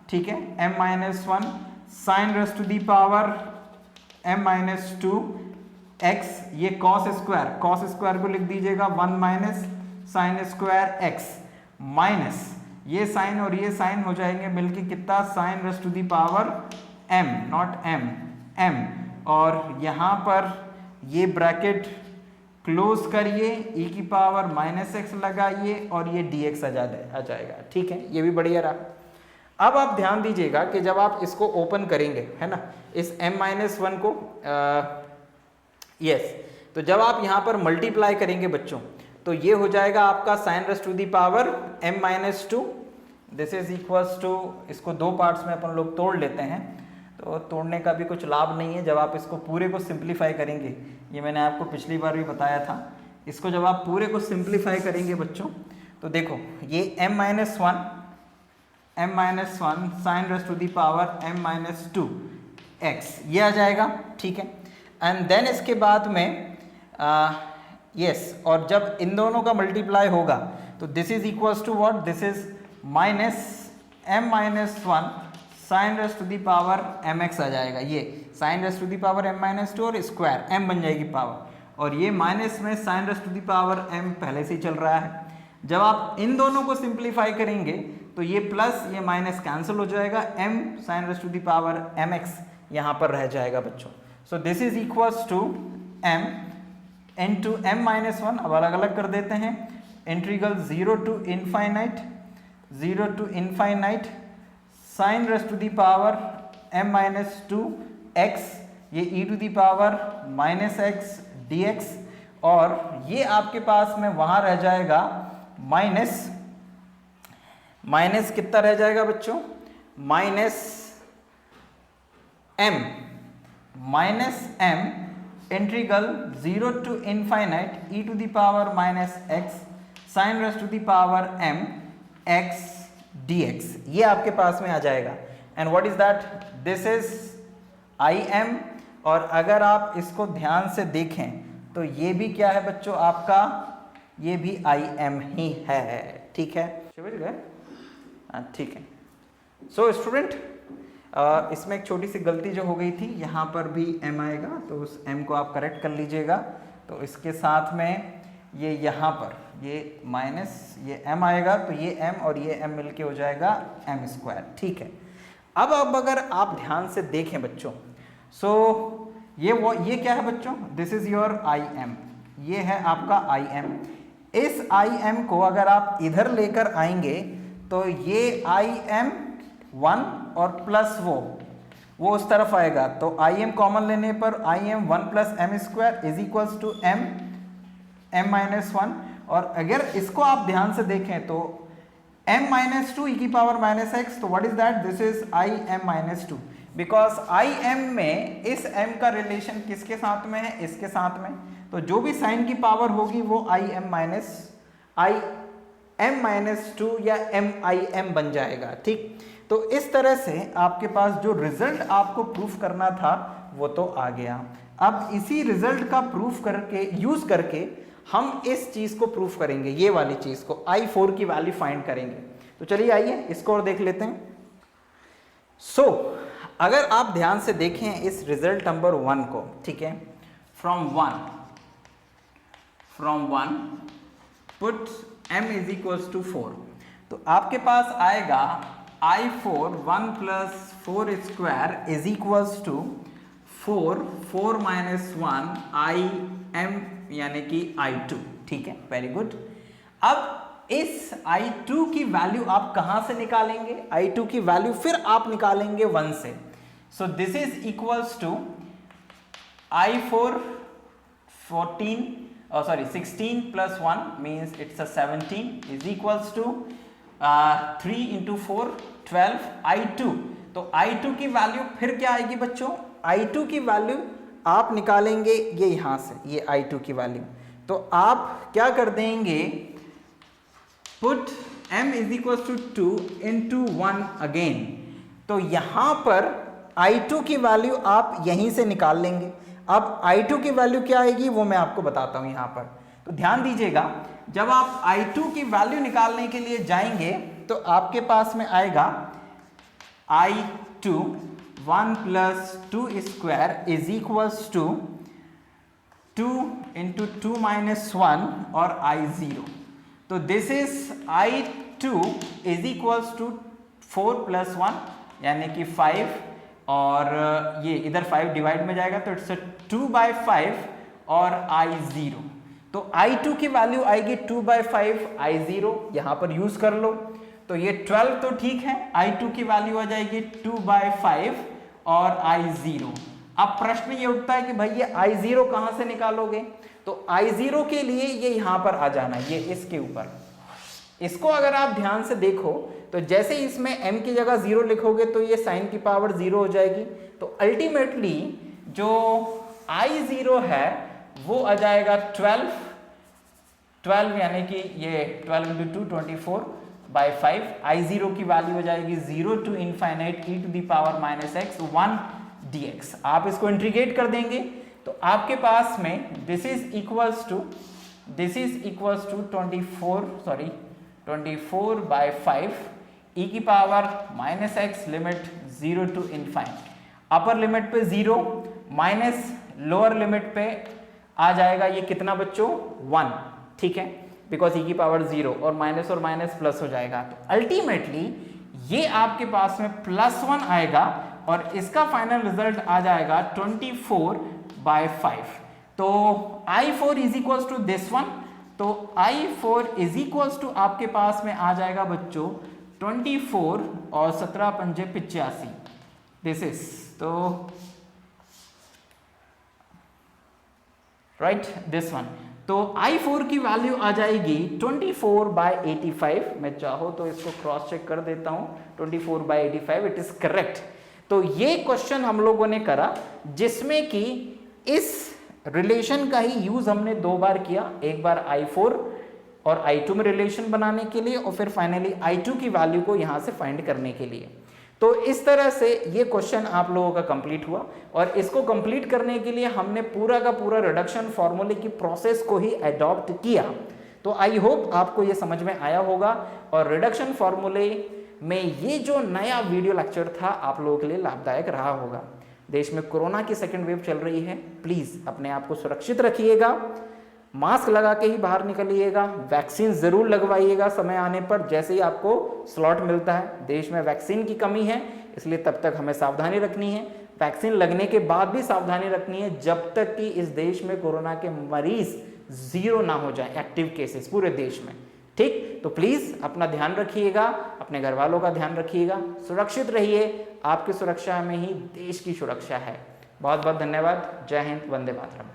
ठीक है, m-1 sine rest to the power m-2 x, ये cos स्क्वायर को लिख दीजिएगा 1 minus sine square x minus ये साइन और ये साइन हो जाएंगे मिलके कितना, sine rest to the power m, not m, और यहाँ पर ये ब्रैकेट क्लोज करिए, e की पावर माइनस x लगाइए और ये dx आ जाएगा, ठीक है, ये भी बढ़िया रहा। अब आप ध्यान दीजिएगा कि जब आप इसको ओपन करेंगे, है ना, इस m-1 को तो जब आप यहाँ पर मल्टीप्लाई करेंगे बच्चों, तो ये हो जाएगा आपका sine rest to the power m-2, this is equals to, इसको दो पार्ट्स में अपन लोग तोड़ लेते हैं, तो तोड़ने का भी कुछ लाभ नहीं है। जब आप इसको पूरे को सिंप्लीफाई करेंगे, ये मैंने आपको पिछली बार भी बताया था, इसको जब आप पूरे को सिंप्लीफाई करेंगे बच्चों, तो देखो ये m-1 sine rest to the power m-2 x ये आ जाएगा, ठीक है। एंड देन इसके बाद में और जब इन दोनों का मल्टीप्लाई होगा तो this is equals to what, this is minus m-1 sine rest to the power mx आ जाएगा, ये sine rest to the power m-2 और स्क्वायर m बन जाएगी पावर, और ये माइनस में sine rest to the power m पहले से ही चल रहा है। जब आप इन दोनों को सिंप्लीफाई करेंगे तो ये प्लस ये माइनस कैंसिल हो जाएगा, m साइन rest to the power mx यहाँ पर रह जाएगा बच्चों। So this is equals to m into m-1, अब अलग अलग कर देते हैं, integral 0 to infinite sine rest to the power m-2 x, ये e to the power minus x dx, और ये आपके पास में वहां रह जाएगा माइनस कितना रह जाएगा बच्चों, minus m integral 0 to infinite e to the power minus x sine rest to the power m x dx, ये आपके पास में आ जाएगा। And what is that, this is im, और अगर आप इसको ध्यान से देखें तो ये भी क्या है बच्चों आपका, ये भी im ही है, ठीक है, समझ गए, ठीक है। सो स्टूडेंट, इसमें एक छोटी सी गलती जो हो गई थी, यहाँ पर भी m आएगा, तो उस m को आप करेक्ट कर लीजिएगा। तो इसके साथ में ये यहाँ पर ये माइनस ये m आएगा, तो ये m और ये m मिलके हो जाएगा m², ठीक है। अब अगर आप ध्यान से देखें बच्चों, सो ये क्या है बच्चों, दिस इज योर im, ये है आपका im। इस im को अगर आप इधर लेकर आएंगे तो ये im1 और प्लस वो उस तरफ आएगा, तो im कॉमन लेने पर im1 plus m² is equals to m-1, और अगर इसको आप ध्यान से देखें तो m-2 e की पावर माइनस x, तो what is that, this is im-2, because im में इस m का रिलेशन किसके साथ में है, इसके साथ में, तो जो भी साइन की पावर होगी वो im-2 या m बन जाएगा, ठीक। तो इस तरह से आपके पास जो रिजल्ट आपको प्रूफ करना था वो तो आ गया। अब इसी रिजल्ट का प्रूफ करके यूज करके हम इस चीज को प्रूफ करेंगे, ये वाली चीज को I4 की वैल्यू फाइंड करेंगे। तो चलिए आइए इसको और देख लेते हैं। सो अगर आप ध्यान से देखें इस रिजल्ट नंबर 1 को, ठीक है, from 1 put m is equals to 4, तो आपके पास आएगा I4 1 plus 4 square is equals to 4 minus 1 IM यानी कि I2, ठीक है, वेरी गुड। अब इस I2 की वैल्यू आप कहां से निकालेंगे? I2 की वैल्यू फिर आप निकालेंगे 1 से। So this is equals to I4 16 plus 1 means it's a 17 is equals to 3 into 4 12 I2। तो I2 की वैल्यू फिर क्या आएगी बच्चों? I2 की वैल्यू आप निकालेंगे ये यहां से, ये I2 की वैल्यू। तो आप क्या कर देंगे, put m is equals to 2 into 1 again। तो यहां पर I2 की वैल्यू आप यहीं से निकाल लेंगे। अब I2 की वैल्यू क्या आएगी वो मैं आपको बताता हूं यहां पर। तो ध्यान दीजिएगा, जब आप I2 की वैल्यू निकालने के लिए जाएंगे तो आपके पास में आएगा I2 1 plus 2 square is equals to 2 into 2 minus 1 और I0। तो this is I2 is equals to 4 plus 1 यानी कि 5, और ये इधर 5 डिवाइड में जाएगा तो इट्स 2/5 और I0। तो I2 की वैल्यू आएगी 2/5 I0, यहां पर यूज कर लो। तो ये 12 तो ठीक है, I2 की वैल्यू आ जाएगी 2/5 और I0। अब प्रश्न ये उठता है कि भाई ये I0 कहां से निकालोगे? तो I0 के लिए ये यहां पर आ जाना, ये इसके ऊपर। इसको अगर आप ध्यान से देखो तो जैसे इसमें m की जगह 0 लिखोगे तो ये साइन की पावर 0 हो जाएगी। तो अल्टीमेटली जो I0 है वो आ जाएगा 12 यानी कि ये 12 into 2 24/5। I0 की वैल्यू हो जाएगी 0 to infinite e to the power minus x 1 dx। आप इसको इंटीग्रेट कर देंगे तो आपके पास में this is equals to 24/5 e की power minus x limit 0 to infinite. Upper limit पे 0 माइनस लोअर लिमिट पे आ जाएगा ये कितना बच्चों? 1, ठीक है, बिकॉज e की पावर 0 और माइनस प्लस हो जाएगा। तो अल्टीमेटली ये आपके पास में +1 आएगा और इसका फाइनल रिजल्ट आ जाएगा 24/5। तो I4 is equals to this one. तो I4 इज इक्वल्स टू आपके पास में आ जाएगा बच्चों 24 और 17 पंजे 85। दिस इज तो राइट दिस वन। तो I4 की वैल्यू आ जाएगी 24/85। मैं चाहो तो इसको क्रॉस चेक कर देता हूं, 24/85 इट इज करेक्ट। तो ये क्वेश्चन हम लोगों ने करा जिसमें कि इस रिलेशन का ही यूज हमने 2 बार किया, एक बार I4 और I2 में रिलेशन बनाने के लिए और फिर फाइनली I2 की वैल्यू को यहां से फाइंड करने के लिए। तो इस तरह से ये क्वेश्चन आप लोगों का कंप्लीट हुआ और इसको कंप्लीट करने के लिए हमने पूरा का पूरा रिडक्शन फॉर्मूले की प्रोसेस को ही अडॉप्ट किया। तो आई होप आपको ये समझ में आया होगा और रिडक्शन फॉर्मूले में ये जो नया वीडियो लेक्चर था आप लोगों के लिए लाभदायक रहा होगा। देश में कोरोना की सेकेंड वेव चल रही है, प्लीज अपने आप को सुरक्षित रखिएगा, मास्क लगा के ही बाहर निकलिएगा, वैक्सीन जरूर लगवाइएगा समय आने पर जैसे ही आपको स्लॉट मिलता है। देश में वैक्सीन की कमी है इसलिए तब तक हमें सावधानी रखनी है, वैक्सीन लगने के बाद भी सावधानी रखनी है जब तक कि इस देश में कोरोना के मरीज 0 ना हो जाए, एक्टिव केसेस पूरे देश में। ठीक, तो प्लीज अपना ध्यान रखिएगा, अपने घर वालों का ध्यान रखिएगा, सुरक्षित रहिए, आपकी सुरक्षा में ही देश की सुरक्षा है। बहुत बहुत धन्यवाद। जय हिंद, वंदे मातरम।